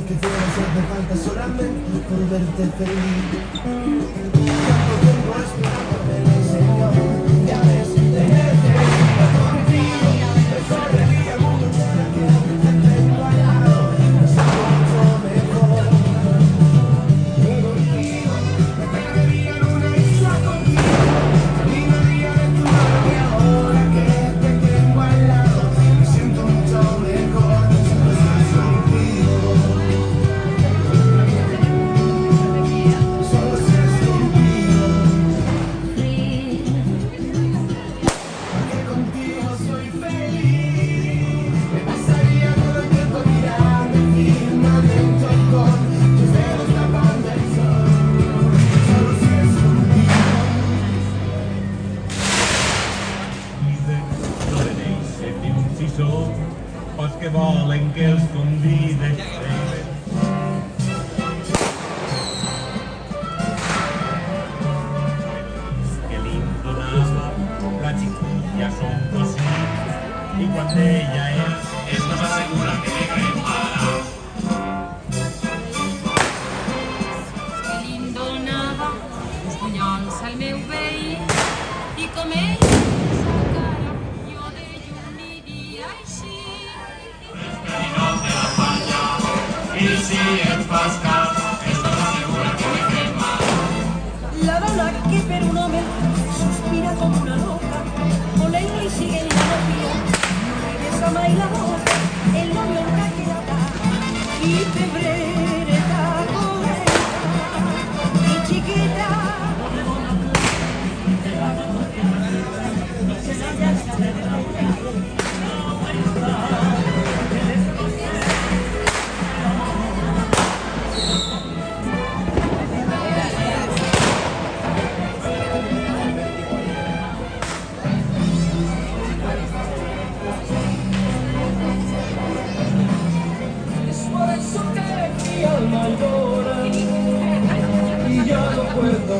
que quiero hacerte falta solamente por verte feliz. Tanto tiempo esperando me lo enseñó. Ya ves, tenerte contigo. Mejor el mundo para que te tengo al lado. Me siento mucho mejor. Yo contigo, me perdería en una isla contigo. Caminaría de tu mano y ahora que te tengo al lado. Me siento mucho mejor. Solo estás contigo. Solo estás contigo. Porque contigo soy feliz. Me pasaría todo el tiempo mirando el firmamento con tus dedos tapando el sol. Solo estás contigo. No tenéis ni un sisó, os que volen que els convide. Que lindo anava la chiquilla son cositas y cuando ella es no s'assegura que me cremara. Que lindo anava els bunyols al meu veí i com ell sa cara jo de llum aniria així. Y si et fas cas, esto s'assegura que me cremara. La dona que per un home suspira como una loca, con él y sigue en la novia, no regresa mai la boca, el novio nunca quedará, y febrereta correta, y chiquita. Es por eso que mi alma llora y ya no puedo